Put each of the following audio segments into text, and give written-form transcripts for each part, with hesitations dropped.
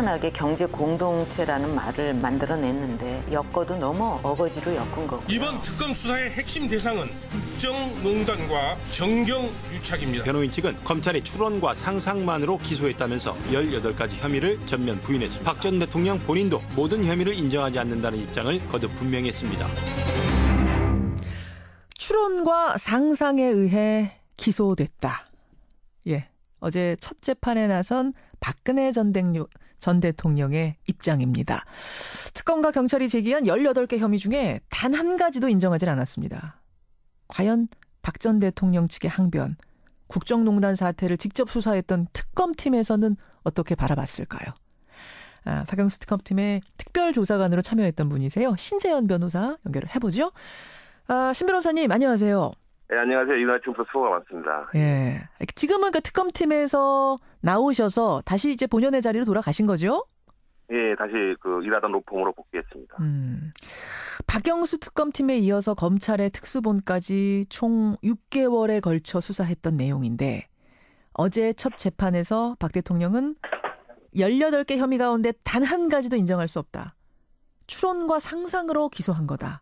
희한하게 경제 공동체라는 말을 만들어냈는데 엮어도 너무 어거지로 엮은 거고요. 이번 특검 수사의 핵심 대상은 국정농단과 정경유착입니다. 변호인 측은 검찰의 추론과 상상만으로 기소했다면서 18가지 혐의를 전면 부인했습니다. 박 전 대통령 본인도 모든 혐의를 인정하지 않는다는 입장을 거듭 분명했습니다. 추론과 상상에 의해 기소됐다. 예, 어제 첫 재판에 나선 박근혜 전 대통령의 입장입니다. 특검과 경찰이 제기한 18개 혐의 중에 단 한 가지도 인정하지 않았습니다. 과연 박 전 대통령 측의 항변, 국정농단 사태를 직접 수사했던 특검팀에서는 어떻게 바라봤을까요? 박영수 특검팀의 특별조사관으로 참여했던 분이세요. 신재현 변호사 연결을 해보죠. 신 변호사님 안녕하세요. 네, 안녕하세요. 이날 지금부터 수고가 많습니다. 예, 지금은 그 특검팀에서 나오셔서 다시 이제 본연의 자리로 돌아가신 거죠? 예, 다시 일하던 로펌으로 복귀했습니다. 박영수 특검팀에 이어서 검찰의 특수본까지 총 6개월에 걸쳐 수사했던 내용인데 어제 첫 재판에서 박 대통령은 18개 혐의 가운데 단 한 가지도 인정할 수 없다. 추론과 상상으로 기소한 거다.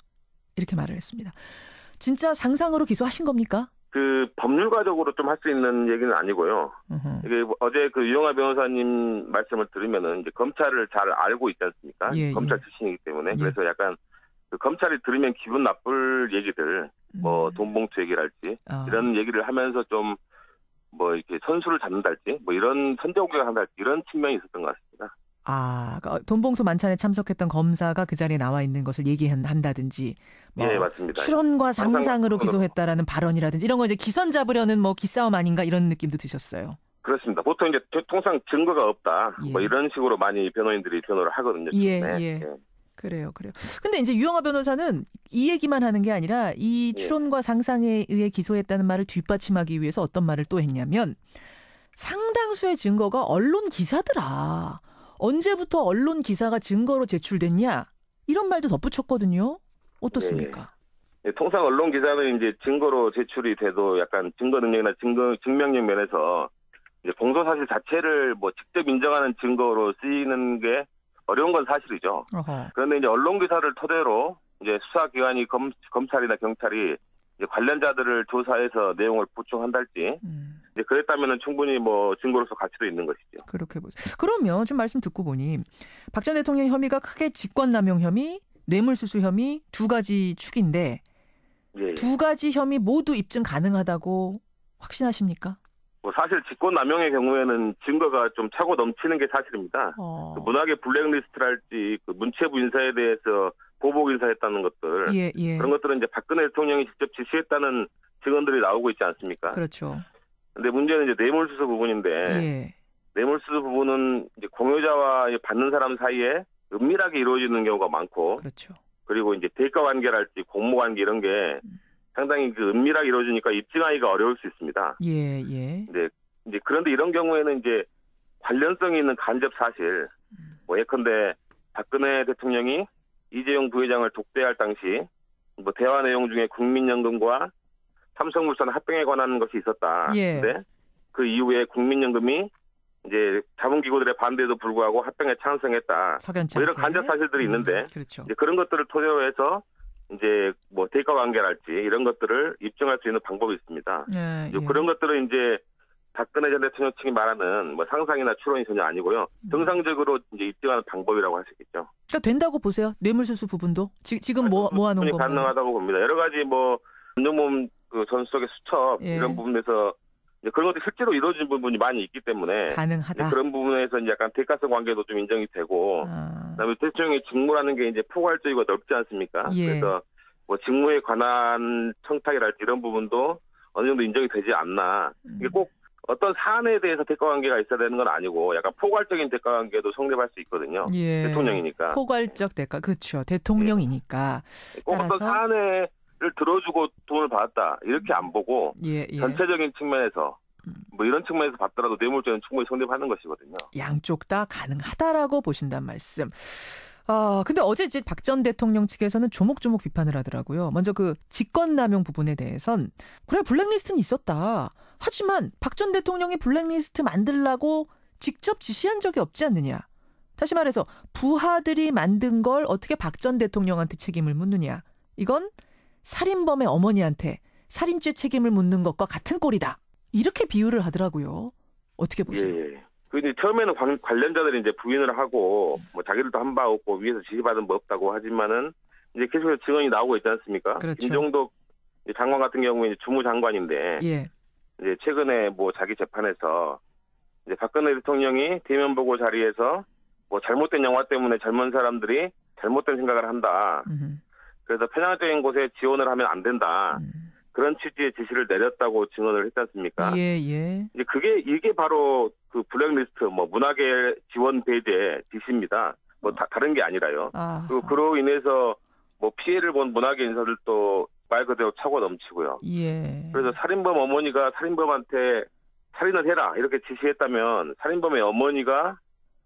이렇게 말을 했습니다. 진짜 상상으로 기소하신 겁니까? 법률가적으로 좀 할 수 있는 얘기는 아니고요. 이게 어제 유영하 변호사님 말씀을 들으면은 이제 검찰을 잘 알고 있지 않습니까? 예, 검찰 예. 출신이기 때문에. 예. 그래서 약간 검찰이 들으면 기분 나쁠 얘기들, 돈봉투 얘기랄지, 이런 얘기를 하면서 좀 이렇게 선수를 잡는달지, 이런 선제 공격을 한달지, 이런 측면이 있었던 것 같습니다. 그러니까 돈봉투 만찬에 참석했던 검사가 그 자리에 나와 있는 것을 얘기한다든지, 예, 맞습니다. 추론과 상상으로 기소했다라는 발언이라든지 이런 거 이제 기선 잡으려는 기싸움 아닌가 이런 느낌도 드셨어요. 그렇습니다. 보통 이제 통상 증거가 없다, 예. 이런 식으로 많이 변호인들이 변호를 하거든요. 예, 네. 예. 그래요. 근데 이제 유영하 변호사는 이 얘기만 하는 게 아니라 이 추론과 상상에 의해 기소했다는 말을 뒷받침하기 위해서 어떤 말을 또 했냐면 상당수의 증거가 언론 기사더라. 언제부터 언론 기사가 증거로 제출됐냐? 이런 말도 덧붙였거든요. 어떻습니까? 네. 통상 언론 기사는 이제 증거로 제출이 돼도 약간 증거 능력이나 증명력 면에서 이제 공소 사실 자체를 직접 인정하는 증거로 쓰이는 게 어려운 건 사실이죠. 어허. 그런데 이제 언론 기사를 토대로 이제 수사기관이 검찰이나 경찰이 이제 관련자들을 조사해서 내용을 보충한달지 이제 그랬다면은 충분히 증거로서 가치도 있는 것이죠. 그렇게 보죠. 그러면 지금 말씀 듣고 보니 박 전 대통령 혐의가 크게 직권남용 혐의, 뇌물수수 혐의 두 가지 축인데 예. 두 가지 혐의 모두 입증 가능하다고 확신하십니까? 사실 직권남용의 경우에는 증거가 좀 차고 넘치는 게 사실입니다. 문학의 블랙리스트랄지 문체부 인사에 대해서 보복 인사했다는 것들, 예. 그런 것들은 이제 박근혜 대통령이 직접 지시했다는 증언들이 나오고 있지 않습니까? 그렇죠. 근데 문제는 이제 뇌물수수 부분인데, 예. 뇌물수수 부분은 이제 공여자와 받는 사람 사이에 은밀하게 이루어지는 경우가 많고, 그렇죠. 그리고 이제 대가 관계랄지 공모 관계 이런 게 상당히 은밀하게 이루어지니까 입증하기가 어려울 수 있습니다. 예. 이제 그런데 이런 경우에는 이제 관련성이 있는 간접 사실, 예컨대 박근혜 대통령이 이재용 부회장을 독대할 당시 대화 내용 중에 국민연금과 삼성물산 합병에 관한 것이 있었다. 예. 근데 그 이후에 국민연금이 이제 자본기구들의 반대에도 불구하고 합병에 찬성했다. 석연치 이런 않게. 간접 사실들이 있는데, 그렇죠. 이제 그런 것들을 토대로 해서 이제 대가 관계랄지 이런 것들을 입증할 수 있는 방법이 있습니다. 예. 그런 것들은 이제 박근혜 전 대통령 측이 말하는 상상이나 추론이 전혀 아니고요. 정상적으로 이제 입증하는 방법이라고 할 수 있겠죠. 그러니까 된다고 보세요. 뇌물수수 부분도 지금 모아놓은 거 가능하다고 봅니다. 여러 가지 전용몸 전수석의 수첩 이런 부분에서 이제 그런 것들이 실제로 이루어진 부분이 많이 있기 때문에 가능하다. 그런 부분에서 이제 약간 대가성 관계도 좀 인정이 되고, 그다음에 대통령의 직무라는 게 이제 포괄적이고 넓지 않습니까? 예. 그래서 직무에 관한 청탁이랄지 이런 부분도 어느 정도 인정이 되지 않나. 이게 꼭 어떤 사안에 대해서 대가관계가 있어야 되는 건 아니고 약간 포괄적인 대가관계도 성립할 수 있거든요. 예. 대통령이니까. 포괄적 대가, 그렇죠. 대통령이니까. 꼭 어떤 사안을 들어주고 돈을 받았다 이렇게 안 보고 전체적인 측면에서 이런 측면에서 봤더라도 뇌물죄는 충분히 성립하는 것이거든요. 양쪽 다 가능하다라고 보신단 말씀. 근데 어제 이제 박 전 대통령 측에서는 조목조목 비판을 하더라고요. 먼저 직권남용 부분에 대해선 그래 블랙리스트는 있었다. 하지만 박 전 대통령이 블랙리스트 만들라고 직접 지시한 적이 없지 않느냐. 다시 말해서 부하들이 만든 걸 어떻게 박 전 대통령한테 책임을 묻느냐. 이건 살인범의 어머니한테 살인죄 책임을 묻는 것과 같은 꼴이다. 이렇게 비유를 하더라고요. 어떻게 보세요? 예. 그 이제 처음에는 관련자들이 이제 부인을 하고 뭐 자기들도 한 바 없고 위에서 지시받은 바 없다고 하지만은 이제 계속해서 증언이 나오고 있지 않습니까? 그렇죠. 김종덕 장관 같은 경우에 이제 주무장관인데 예. 이제 최근에 뭐 자기 재판에서 이제 박근혜 대통령이 대면 보고 자리에서 뭐 잘못된 영화 때문에 젊은 사람들이 잘못된 생각을 한다. 그래서 편향적인 곳에 지원을 하면 안 된다. 그런 취지의 지시를 내렸다고 증언을 했지 않습니까? 예. 이제 이게 바로 그 블랙리스트 뭐 문화계 지원 배제 지시입니다. 뭐 다른 게 아니라요. 그로 인해서 뭐 피해를 본 문화계 인사들도 말 그대로 차고 넘치고요. 예. 그래서 살인범 어머니가 살인범한테 살인을 해라 이렇게 지시했다면 살인범의 어머니가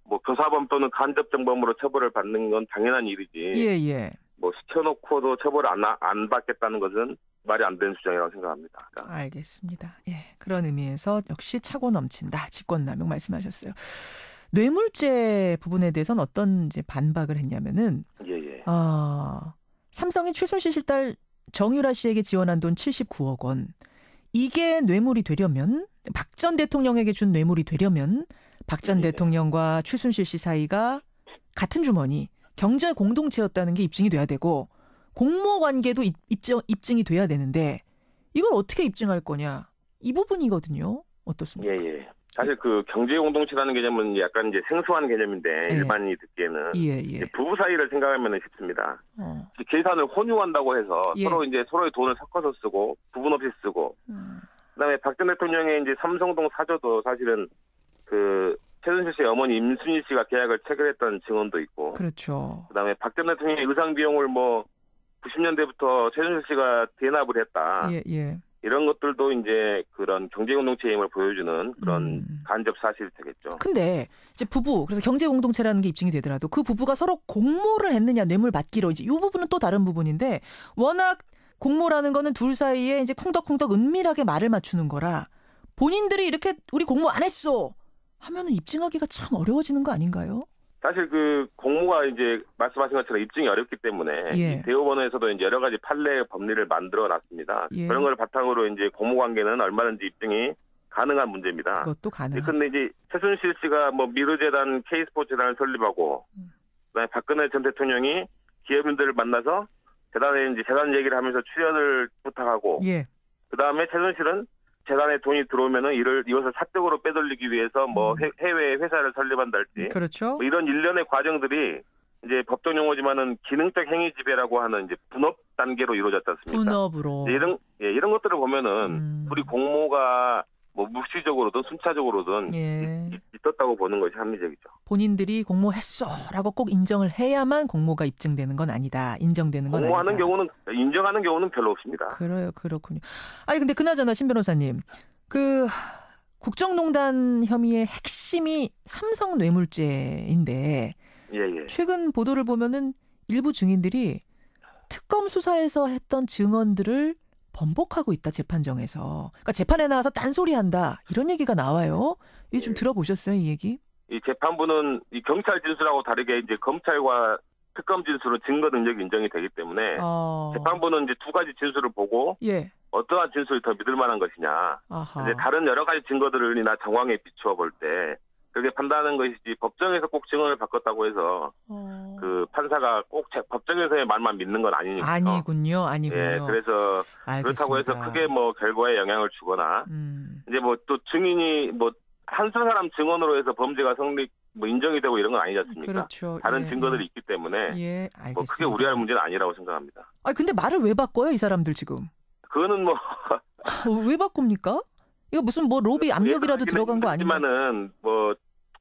뭐 교사범 또는 간접정범으로 처벌을 받는 건 당연한 일이지. 예. 뭐 시켜놓고도 처벌을 안 받겠다는 것은 말이 안 되는 주장이라고 생각합니다. 알겠습니다. 예, 그런 의미에서 역시 차고 넘친다. 직권남용 말씀하셨어요. 뇌물죄 부분에 대해서는 어떤 이제 반박을 했냐면은 삼성이 최순실 씨 딸 정유라 씨에게 지원한 돈 79억 원. 이게 뇌물이 되려면 박 전 대통령에게 준 뇌물이 되려면 박 전 대통령과 최순실 씨 사이가 같은 주머니, 경제 공동체였다는 게 입증이 돼야 되고 공모 관계도 입증이 돼야 되는데 이걸 어떻게 입증할 거냐? 이 부분이거든요. 어떻습니까? 예. 사실 그 경제 공동체라는 개념은 약간 이제 생소한 개념인데 일반인이 듣기에는 이제 부부 사이를 생각하면 쉽습니다. 계산을 혼유한다고 해서 서로의 돈을 섞어서 쓰고 부분 없이 쓰고 그다음에 박 전 대통령의 이제 삼성동 사저도 사실은 그 최순실 씨의 어머니 임순희 씨가 계약을 체결했던 증언도 있고 그렇죠. 그다음에 박 전 대통령의 의상 비용을 뭐 90년대부터 최순실 씨가 대납을 했다. 예. 이런 것들도 이제 그런 경제공동체의 힘을 보여주는 그런 간접 사실이 되겠죠. 근데 이제 부부, 그래서 경제공동체라는 게 입증이 되더라도 그 부부가 서로 공모를 했느냐, 뇌물 받기로 이제 이 부분은 또 다른 부분인데 워낙 공모라는 거는 둘 사이에 이제 쿵덕쿵덕 은밀하게 말을 맞추는 거라 본인들이 이렇게 우리 공모 안 했어 하면은 입증하기가 참 어려워지는 거 아닌가요? 사실 그 공모가 이제 말씀하신 것처럼 입증이 어렵기 때문에 이 대법원에서도 이제 여러 가지 판례 법리를 만들어 놨습니다. 그런 걸 바탕으로 이제 공모 관계는 얼마든지 입증이 가능한 문제입니다. 그것도 가능하다. 그런데 이제 최순실 씨가 뭐 미르재단, K스포츠단을 설립하고 그다음에 박근혜 전 대통령이 기업인들을 만나서 재단에 이제 재단 얘기를 하면서 출연을 부탁하고 그다음에 최순실은 재단에 돈이 들어오면은 이것을 사적으로 빼돌리기 위해서 뭐 해외 회사를 설립한달지 그렇죠. 뭐 이런 일련의 과정들이 이제 법정 용어지만은 기능적 행위 지배라고 하는 이제 분업 단계로 이루어졌지 않습니까? 분업으로 이런 것들을 보면은 우리 공모가 뭐 묵시적으로든 순차적으로든 있었다고 보는 것이 합리적이죠. 본인들이 공모했어라고 꼭 인정을 해야만 공모가 입증되는 건 아니다. 인정되는 건 공모하는 아니다. 경우는 인정하는 경우는 별로 없습니다. 그렇군요. 아니 근데 그나저나 신 변호사님, 그 국정농단 혐의의 핵심이 삼성 뇌물죄인데 최근 보도를 보면은 일부 증인들이 특검 수사에서 했던 증언들을 번복하고 있다, 재판정에서. 그러니까 재판에 나와서 딴소리한다 이런 얘기가 나와요. 이게 좀 들어보셨어요, 이 얘기? 이 재판부는 이 경찰 진술하고 다르게 이제 검찰과 특검 진술은 증거 능력이 인정이 되기 때문에 재판부는 이제 두 가지 진술을 보고 어떠한 진술이 더 믿을 만한 것이냐. 이제 다른 여러 가지 증거들이나 정황에 비추어 볼 때 그렇게 판단하는 것이지 법정에서 꼭 증언을 바꿨다고 해서 그 판사가 꼭 법정에서의 말만 믿는 건 아니니까. 아니군요. 그래서 알겠습니다. 그렇다고 해서 크게 뭐 결과에 영향을 주거나 이제 뭐 또 증인이 뭐 한두 사람 증언으로 해서 범죄가 뭐 인정이 되고 이런 건 아니지 않습니까? 그렇죠. 다른 증거들이 있기 때문에 알겠습니다. 뭐 크게 우려할 문제는 아니라고 생각합니다. 근데 말을 왜 바꿔요, 이 사람들 지금? 그거는 뭐 왜 바꿉니까? 이거 무슨 뭐 로비 압력이라도 들어간 거 아닌가? 하지만은 뭐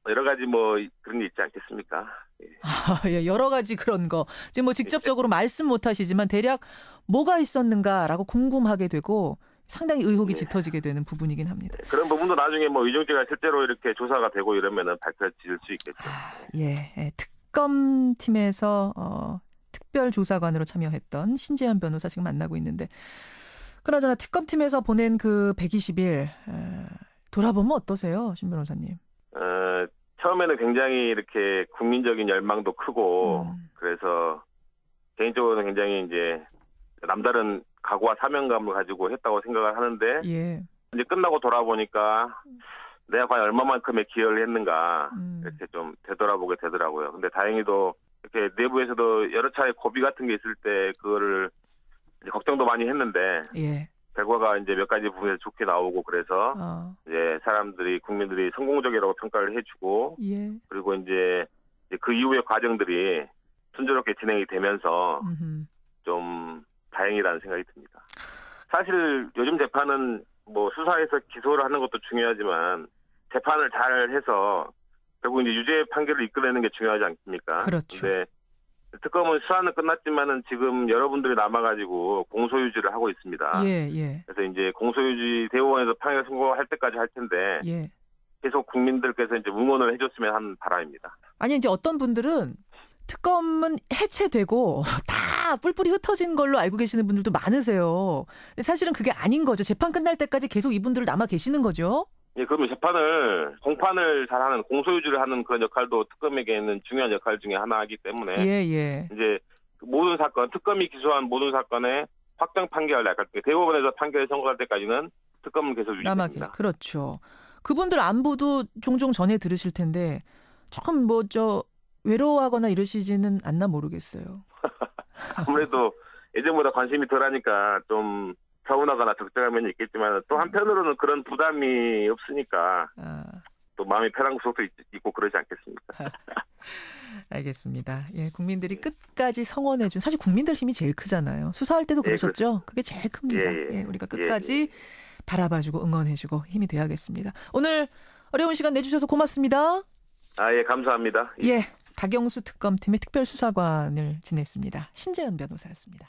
여러 가지 뭐 그런 게 있지 않겠습니까? 여러 가지 그런 거. 지금 뭐 직접적으로 말씀 못 하시지만 대략 뭐가 있었는가라고 궁금하게 되고 상당히 의혹이 짙어지게 되는 부분이긴 합니다. 그런 부분도 나중에 뭐 위증죄가 실제로 이렇게 조사가 되고 이러면은 밝혀질 수 있겠죠. 특검팀에서 특별조사관으로 참여했던 신재현 변호사 지금 만나고 있는데, 그나저나 특검팀에서 보낸 그 120일 돌아보면 어떠세요, 신 변호사님? 처음에는 굉장히 이렇게 국민적인 열망도 크고 그래서 개인적으로는 굉장히 이제 남다른 각오와 사명감을 가지고 했다고 생각을 하는데 예. 이제 끝나고 돌아보니까 내가 과연 얼마만큼의 기여를 했는가 이렇게 좀 되돌아보게 되더라고요. 근데 다행히도 이렇게 내부에서도 여러 차례 고비 같은 게 있을 때 그거를 이제 걱정도 많이 했는데 예. 결과가 이제 몇 가지 부분에서 좋게 나오고 그래서 이제 사람들이 국민들이 성공적이라고 평가를 해주고 예. 그리고 이제 그 이후의 과정들이 순조롭게 진행이 되면서 좀 다행이라는 생각이 듭니다. 사실 요즘 재판은 뭐 수사에서 기소를 하는 것도 중요하지만 재판을 잘 해서 결국 이제 유죄 판결을 이끌어내는 게 중요하지 않습니까? 그렇죠. 근데 특검은 수사는 끝났지만은 지금 여러분들이 남아가지고 공소유지를 하고 있습니다. 예, 예. 그래서 이제 공소유지 대법원에서 판결 선고할 때까지 할 텐데 예. 계속 국민들께서 이제 응원을 해줬으면 하는 바람입니다. 아니 이제 어떤 분들은 특검은 해체되고 다 뿔뿔이 흩어진 걸로 알고 계시는 분들도 많으세요. 근데 사실은 그게 아닌 거죠. 재판 끝날 때까지 계속 이분들 남아 계시는 거죠. 예, 그러면 재판을 공판을 잘하는 공소유지를 하는 그런 역할도 특검에게는 중요한 역할 중에 하나이기 때문에 예, 예. 이제 모든 사건 특검이 기소한 모든 사건의 확정 판결 약간 대법원에서 판결이 선고할 때까지는 특검은 계속 유지됩니다. 그렇죠. 그분들 안부도 종종 전해 들으실 텐데 조금 외로워하거나 이러시지는 않나 모르겠어요. 아무래도 예전보다 관심이 덜하니까 좀 서운하거나 적적한 면이 있겠지만 또 한편으로는 그런 부담이 없으니까 또 마음이 편한 것도 있고 그러지 않겠습니까? 알겠습니다. 예, 국민들이 끝까지 성원해준 사실 국민들 힘이 제일 크잖아요. 수사할 때도 그러셨죠? 그게 제일 큽니다. 예, 우리가 끝까지 바라봐주고 응원해주고 힘이 돼야겠습니다. 오늘 어려운 시간 내주셔서 고맙습니다. 예, 감사합니다. 예, 박영수 특검팀의 특별수사관을 지냈습니다. 신재현 변호사였습니다.